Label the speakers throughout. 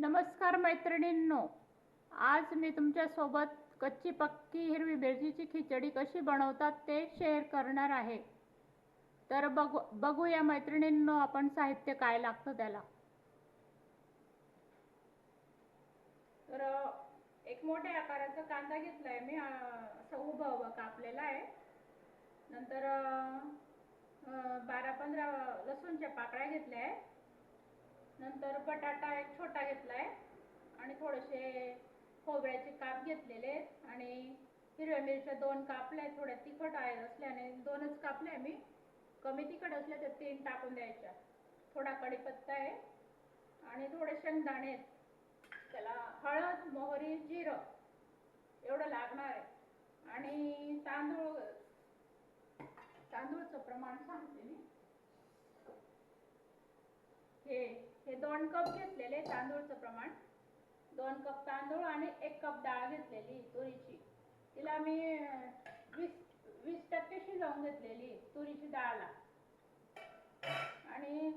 Speaker 1: नमस्कार मैत्रिणींनो, आज मी तुमच्यासोबत कच्ची पक्की हिरवी मिरचीची खिचडी कशी बनवतात ते शेअर करणार आहे. तर बघूया मैत्रिणींनो, आपण साहित्य काय लागतं त्याला. तर एक मोठ्या आकाराचा कांदा घेतलाय मी, असं उभं कापलेला आहे. नंतर 12-15 लसूणच्या पाकळ्या घेतल्या आहे. नंतर बटाटा एक छोटा घेतलाय आणि थोडेसे खोबऱ्याचे काप घेतलेले आणि हिरव्या मिरच्या 2 कापल्या. थोड्या तिखट आहे असल्याने 2च कापल्या मी. कमी तिखट असल्या तर 3 टाकून द्यायच्या. थोडा कढीपत्ता आहे आणि थोडे शेंगदाणे आहेत. त्याला हळद, मोहरी, जिरं एवढं लागणार आहे. आणि तांदूळचं प्रमाण सांगते मी. हे 2 कप घेतलेले तांदूळचं प्रमाण. 2 कप तांदूळ आणि 1 कप डाळ घेतलेली तुरीची. तिला मी 20% शिजवून घेतलेली तुरीची डाळला. आणि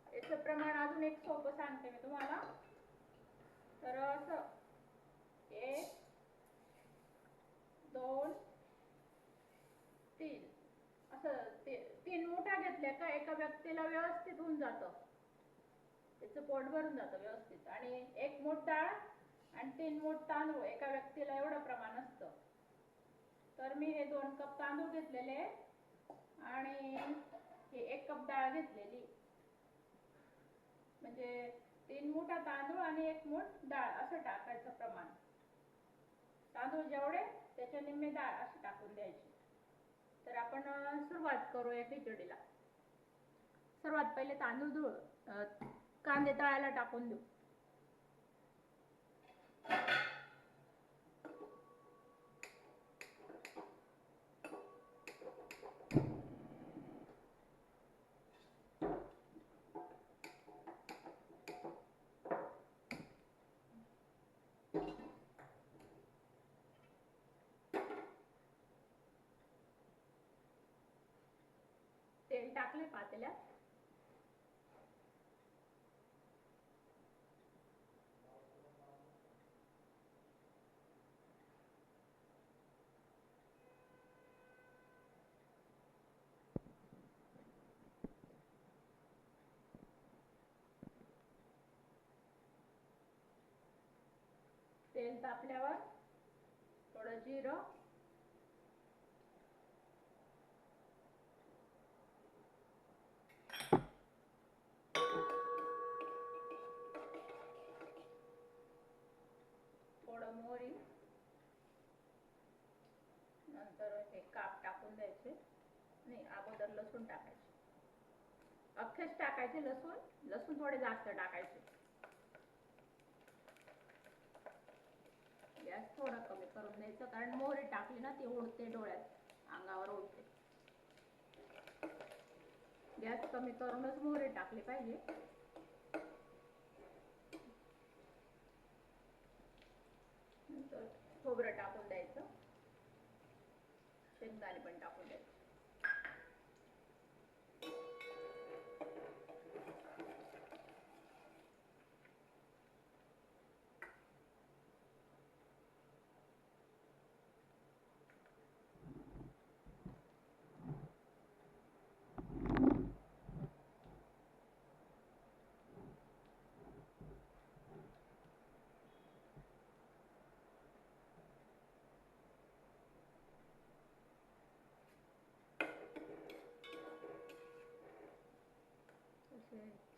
Speaker 1: याचं प्रमाण अजून एक सोपं सांगते मी तुम्हाला. तर असं 1 2 3 असं 3 मुठ्या घेतल्या का एका व्यक्तीला व्यवस्थित होऊन जातं. त्याचं पोट भरून जातं व्यवस्थित. आणि 1 मूठ डाळ आणि 3 मूठ तांदूळ एका व्यक्तीला एवढं प्रमाण असतं. तर मी हे 2 कप तांदूळ घेतलेले आणि हे 1 कप डाळ घेतलेली. म्हणजे 3 मुठा तांदूळ आणि 1 मूठ डाळ असं टाकायचं प्रमाण. तांदूळ जेवढे त्याच्या निम्मे डाळ अशी टाकून द्यायची. तर आपण सुरुवात करूया खिचडीला. सर्वात पहिले कांदे तळायला टाकून देऊ. तेल टाकले पातेल्यात. तेल तापल्यावर थोडं जिरं, थोडं मोहरी, नंतर हे काप टाकून द्यायचे. नाही, अगोदर लसूण टाकायचे. अख्खेच टाकायचे लसूण थोडे जास्त टाकायचे. गॅस थोडा कमी करून द्यायचा, कारण मोहरी टाकली ना ती उडते डोळ्यात, अंगावर उडते. गॅस कमी करूनच मोहरी टाकली पाहिजे. नंतर खोबरं टाकून द्यायचं. शेंगदाणे पण टाकून द्यायचे.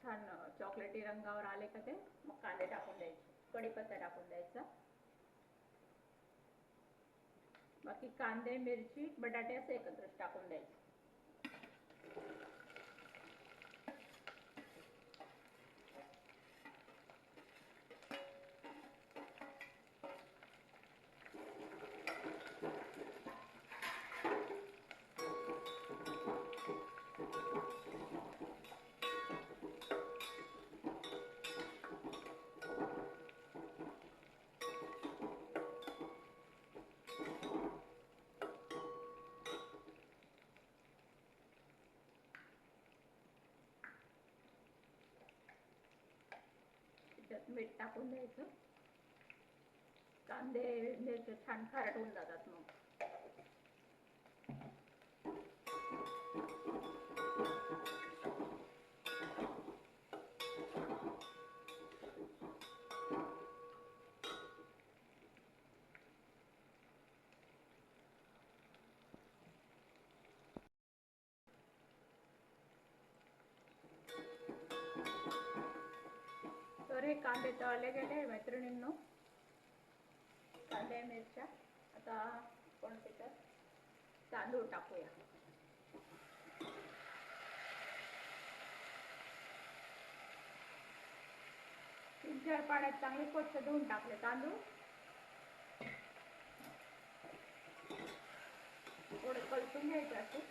Speaker 1: छान चॉकलेटी रंगावर आले का ते मग कांदे टाकून द्यायचे. कढीपत्ता टाकून द्यायचा. बाकी कांदे, मिरची, बटाटे असे एकत्रच टाकून द्यायचे. मीठ टाकून द्यायचं. कांदे मिरची छान खारट होऊन जातात मग. तर हे कांदे तळले गेले मैत्रिणींनो, कांदे मिरच्या. आता आपण त्याच्यात तांदूळ टाकूया. तीन चार पाण्यात चांगले स्वच्छ धुवून टाकले तांदूळ. थोडे कलसून घ्यायचे असे.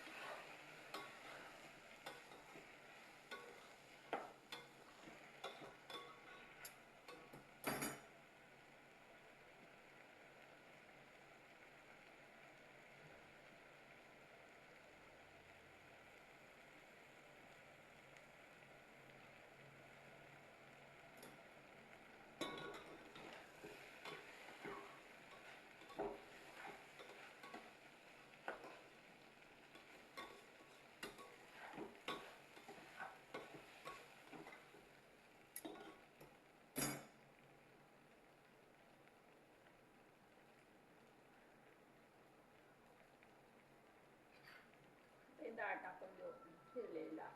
Speaker 1: डाळ टाकून देऊ शिजलेला.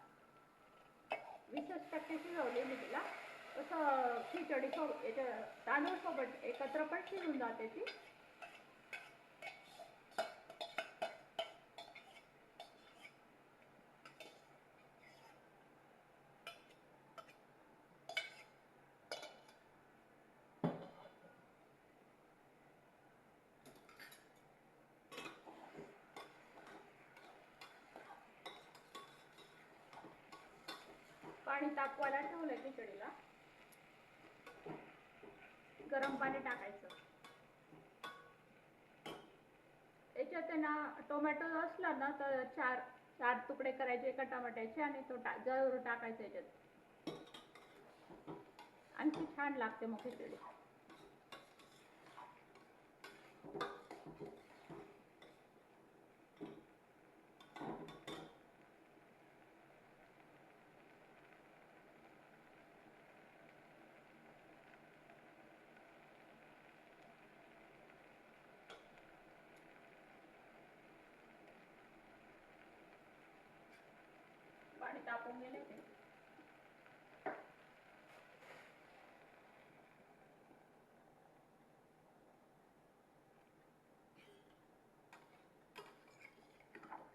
Speaker 1: 20% शिजवली मी तिला. तसं खिचडी याच्या तांदूळ सोबत एकत्र पण शिजून जाते ती. पाणी तापवायला ठेवलंय खिचडीला. गरम पाणी टाकायचं. याच्यात ना टोमॅटो असला ना तर चार तुकडे करायचे एका टमाट्याचे आणि तो जरूर टाकायचा याच्यात. आणखी छान लागते मग खिचडी. पाणी तापून गेले ते.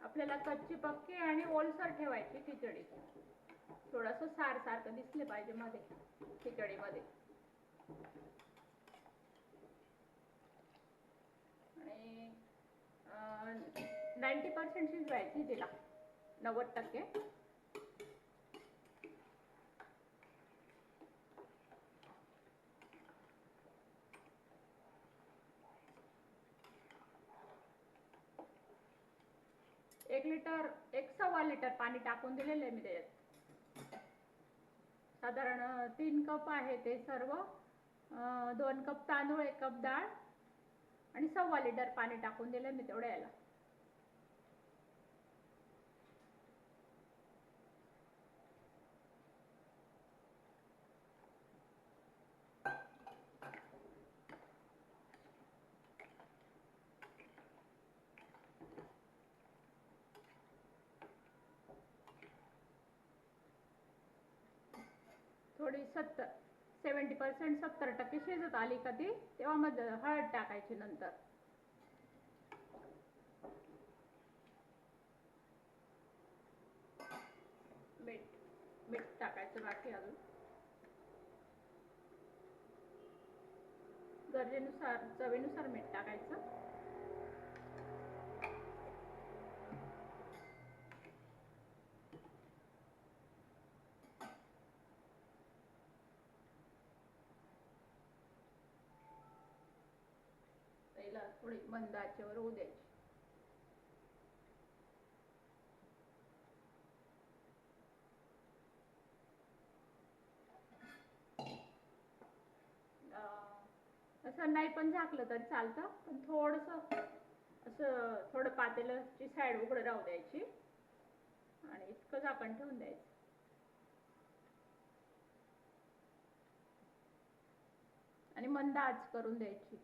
Speaker 1: आपल्याला कच्ची पक्की आणि ओलसर ठेवायची खिचडी. थोडंसं सार सारखं दिसले पाहिजे मध्ये खिचडीमध्ये. आणि 90% शिजवायची तिला. 90%. एक सव्वा लिटर पाणी टाकून दिलेलं आहे मी त्याच्यात. साधारण 3 कप आहे ते सर्व. 2 कप तांदूळ, 1 कप डाळ आणि सव्वा लिटर पाणी टाकून दिलं मी तेवढ्या याला. थोडी 70% 70% शिजत आली का ती, तेव्हा मग हळद टाकायची नंतर. मीठ टाकायचं बाकी अजून. गरजेनुसार चवीनुसार मीठ टाकायचं. थोडी मंद आचेवर होऊ द्यायची. असं नाही पण झाकलं तरी चालतं, पण थोडंसं असं थोडं पातेल्याची साईड उघडं राहू द्यायची आणि इतकं झाकण ठेवून द्यायचं. आणि मंद आच करून द्यायची.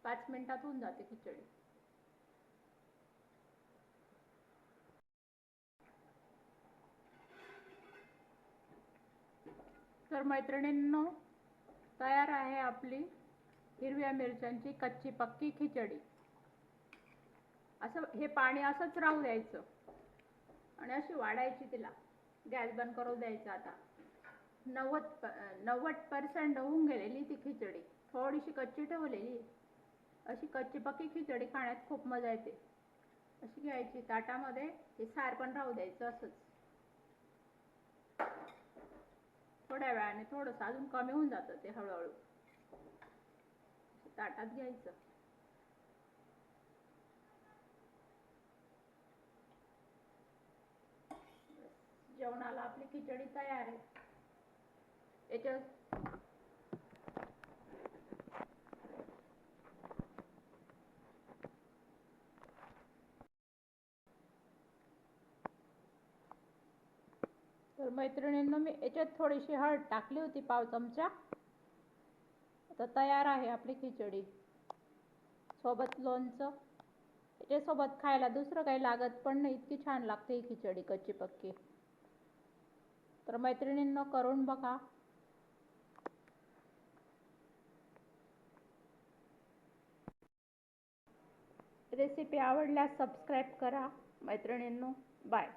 Speaker 1: 5 मिनिटात होऊन जाते खिचडी. तर मैत्रिणींनो, तयार आहे आपली हिरव्या मिरच्यांची कच्ची पक्की खिचडी. असं हे पाणी असंच राहू द्यायचं आणि अशी वाढायची तिला. गॅस बंद करून द्यायचा. आता 90% होऊन गेलेली ती खिचडी, थोडीशी कच्ची ठेवलेली. अशी कच्ची पक्की खिचडी खाण्यात खूप मजा येते. अशी घ्यायची ताटामध्ये, ते सार पण राहू द्यायचं असंच. थोड्या वेळाने थोडंसं अजून कमी होऊन जातं ते हळूहळू. ताटात घ्यायचं. जेवणाला आपली खिचडी तयार आहे. याच्यात तर मैत्रिणींनो, मी याच्यात थोडीशी हळद टाकली होती, पाव चमचा. आता तयार आहे आपली खिचडी. सोबत लोणचं. याच्यासोबत खायला दुसरं काही लागत पण नाही, इतकी छान लागते ही खिचडी कच्ची पक्की. तर मैत्रिणींनो, करून बघा. रेसिपी आवडल्यास सबस्क्राईब करा मैत्रिणींनो. बाय.